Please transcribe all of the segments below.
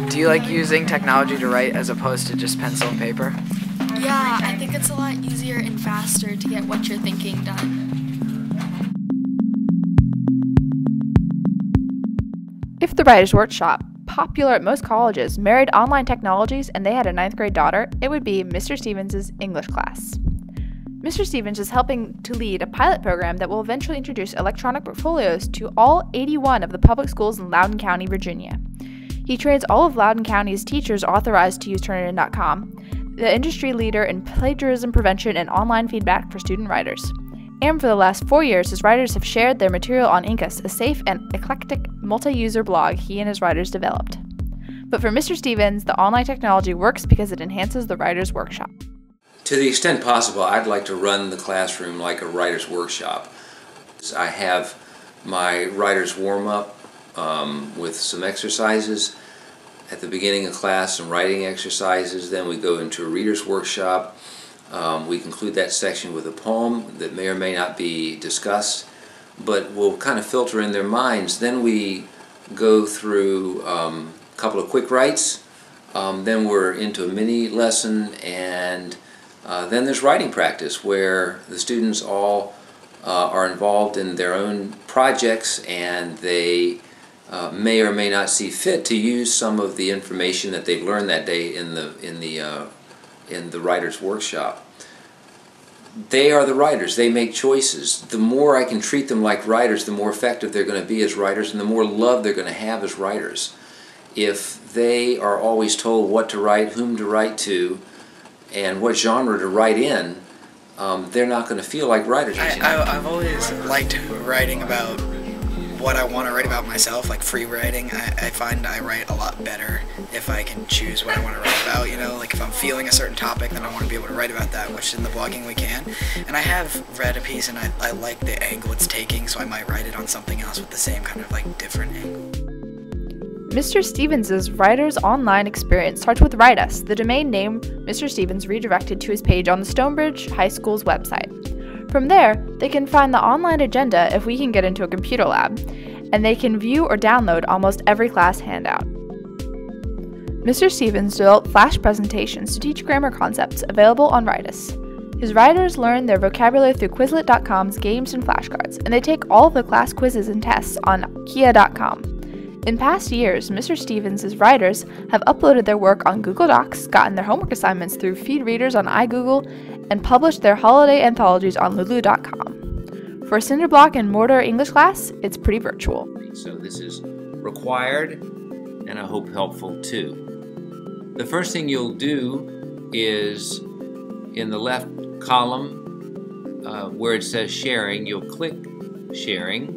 Do you like using technology to write as opposed to just pencil and paper? Yeah, I think it's a lot easier and faster to get what you're thinking done. If the Writers' Workshop, popular at most colleges, married online technologies and they had a 9th grade daughter, it would be Mr. Stevens' English class. Mr. Stevens is helping to lead a pilot program that will eventually introduce electronic portfolios to all 81 of the public schools in Loudoun County, Virginia. He trains all of Loudoun County's teachers authorized to use Turnitin.com, the industry leader in plagiarism prevention and online feedback for student writers. And for the last 4 years, his writers have shared their material on Incus, a safe and eclectic multi-user blog he and his writers developed. But for Mr. Stevens, the online technology works because it enhances the writer's workshop. To the extent possible, I'd like to run the classroom like a writer's workshop. I have my writer's warm-up with some exercises. At the beginning of class, some writing exercises. Then we go into a reader's workshop. We conclude that section with a poem that may or may not be discussed, but will kind of filter in their minds. Then we go through a couple of quick writes. Then we're into a mini lesson, and then there's writing practice where the students all are involved in their own projects, and they may or may not see fit to use some of the information that they've learned that day in the writer's workshop. They are the writers. They make choices. The more I can treat them like writers, the more effective they're going to be as writers, and the more love they're going to have as writers. If they are always told what to write, whom to write to, and what genre to write in, they're not going to feel like writers. I've always liked writing about what I want to write about myself, like free writing. I find I write a lot better if I can choose what I want to write about, you know, like if I'm feeling a certain topic, then I want to be able to write about that, which in the blogging we can. And I have read a piece and I like the angle it's taking, so I might write it on something else with the same kind of like different angle. Mr. Stevens' writer's online experience starts with Write Us, the domain name Mr. Stevens redirected to his page on the Stonebridge High School's website. From there, they can find the online agenda if we can get into a computer lab, and they can view or download almost every class handout. Mr. Stevens developed flash presentations to teach grammar concepts available on Write Us. His writers learn their vocabulary through Quizlet.com's games and flashcards, and they take all of the class quizzes and tests on Kia.com. In past years, Mr. Stevens' writers have uploaded their work on Google Docs, gotten their homework assignments through feed readers on iGoogle, and published their holiday anthologies on Lulu.com. For a cinder block and mortar English class, it's pretty virtual. So this is required and I hope helpful too. The first thing you'll do is in the left column where it says sharing, you'll click sharing,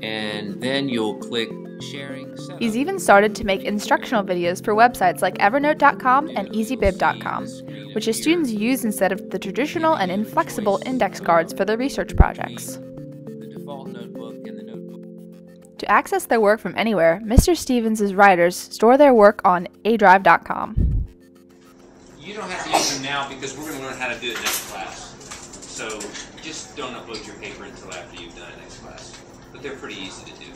and then you'll click sharing setup. He's even started to make instructional videos for websites like Evernote.com and EasyBib.com, which his students use instead of the traditional and inflexible index cards for their research projects. The default notebook and the notebook. To access their work from anywhere, Mr. Stevens' writers store their work on adrive.com. You don't have to use them now because we're going to learn how to do it next class. So just don't upload your paper until after you've done it next class. But they're pretty easy to do.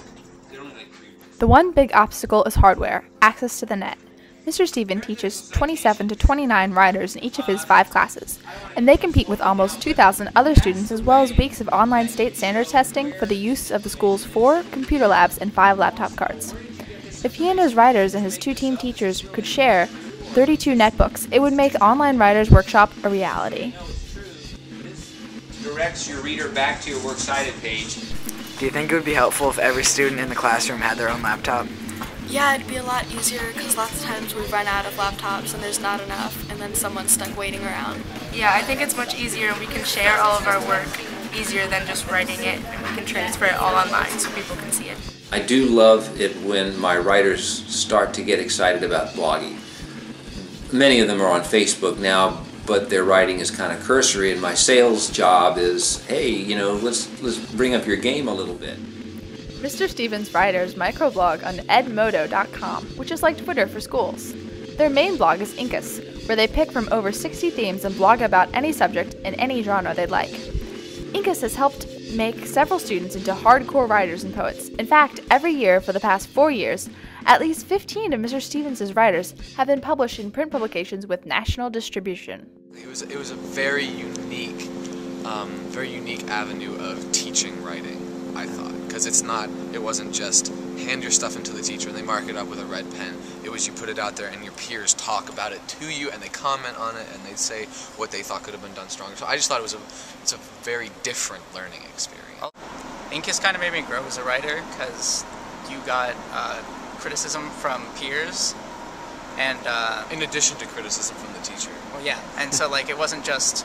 They're only like 3 minutes. The one big obstacle is hardware, access to the net. Mr. Steven teaches 27 to 29 writers in each of his 5 classes, and they compete with almost 2,000 other students as well as weeks of online state standards testing for the use of the school's 4 computer labs and 5 laptop cards. If he and his writers and his 2 team teachers could share 32 netbooks, it would make Online Writers Workshop a reality. Directs your reader back to your works cited page. Do you think it would be helpful if every student in the classroom had their own laptop? Yeah, it'd be a lot easier because lots of times we run out of laptops and there's not enough, and then someone's stuck waiting around. Yeah, I think it's much easier and we can share all of our work easier than just writing it, and we can transfer it all online so people can see it. I do love it when my writers start to get excited about blogging. Many of them are on Facebook now, but their writing is kind of cursory, and my sales job is, hey, you know, let's bring up your game a little bit. Mr. Stevens' writers microblog on edmodo.com, which is like Twitter for schools. Their main blog is Incus, where they pick from over 60 themes and blog about any subject in any genre they'd like. Incus has helped make several students into hardcore writers and poets. In fact, every year for the past 4 years, At least 15 of Mr. Stevens' writers have been published in print publications with national distribution. It was a very unique avenue of teaching writing, I thought, because it wasn't just hand your stuff into the teacher and they mark it up with a red pen. It was you put it out there and your peers talk about it to you and they comment on it and they say what they thought could have been done stronger. So I just thought it's a very different learning experience. Incus kind of made me grow as a writer because you got criticism from peers and in addition to criticism from the teacher. well, yeah, and so like it wasn't just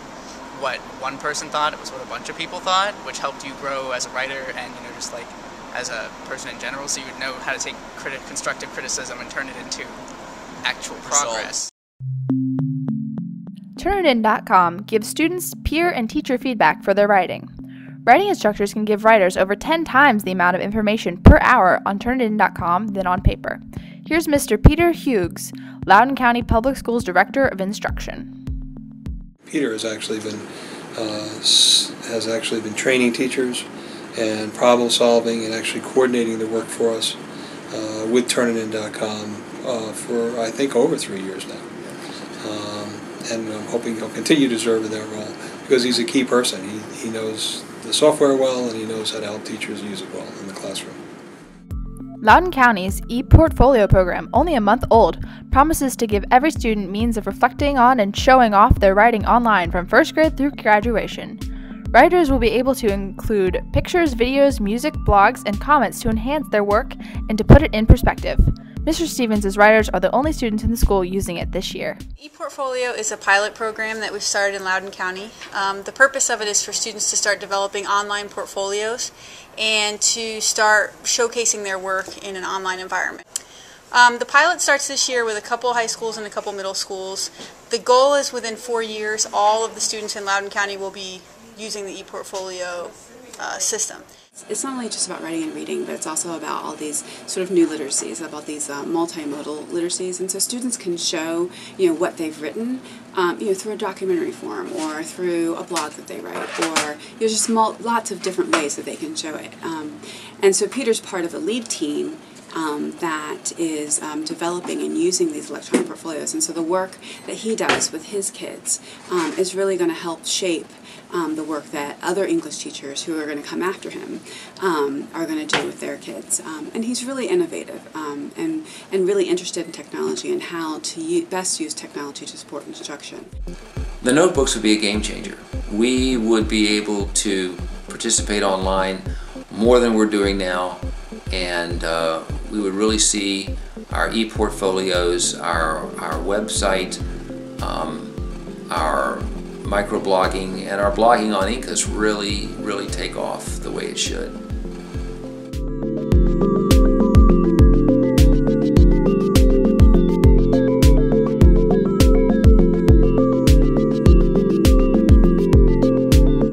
what one person thought, it was what a bunch of people thought, which helped you grow as a writer and, you know, just like as a person in general, so you would know how to take constructive criticism and turn it into actual progress. Turnitin.com gives students peer and teacher feedback for their writing. Writing instructors can give writers over 10 times the amount of information per hour on Turnitin.com than on paper. Here's Mr. Peter Hughes, Loudoun County Public Schools Director of Instruction. Peter has actually been training teachers and problem solving and actually coordinating the work for us with Turnitin.com for I think over 3 years now. And I'm hoping he'll continue to serve in that role because he's a key person. He knows the software well and he knows how to help teachers use it well in the classroom. Loudoun County's ePortfolio program, only a month old, promises to give every student means of reflecting on and showing off their writing online from first grade through graduation. Writers will be able to include pictures, videos, music, blogs, and comments to enhance their work and to put it in perspective. Mr. Stevens' writers are the only students in the school using it this year. ePortfolio is a pilot program that we've started in Loudoun County. The purpose of it is for students to start developing online portfolios and to start showcasing their work in an online environment. The pilot starts this year with a couple high schools and a couple middle schools. The goal is within 4 years, all of the students in Loudoun County will be using the ePortfolio system. It's not only just about writing and reading, but it's also about all these sort of new literacies, about these multimodal literacies, and so students can show, what they've written, through a documentary form or through a blog that they write, or just lots of different ways that they can show it. And so Peter's part of a lead team that is developing and using these electronic portfolios, and so the work that he does with his kids is really going to help shape the work that other English teachers who are going to come after him are going to do with their kids. And he's really innovative and really interested in technology and how to best use technology to support instruction. The notebooks would be a game changer. We would be able to participate online more than we're doing now, and we would really see our ePortfolios, our website, our microblogging, and our blogging on Incus really take off the way it should.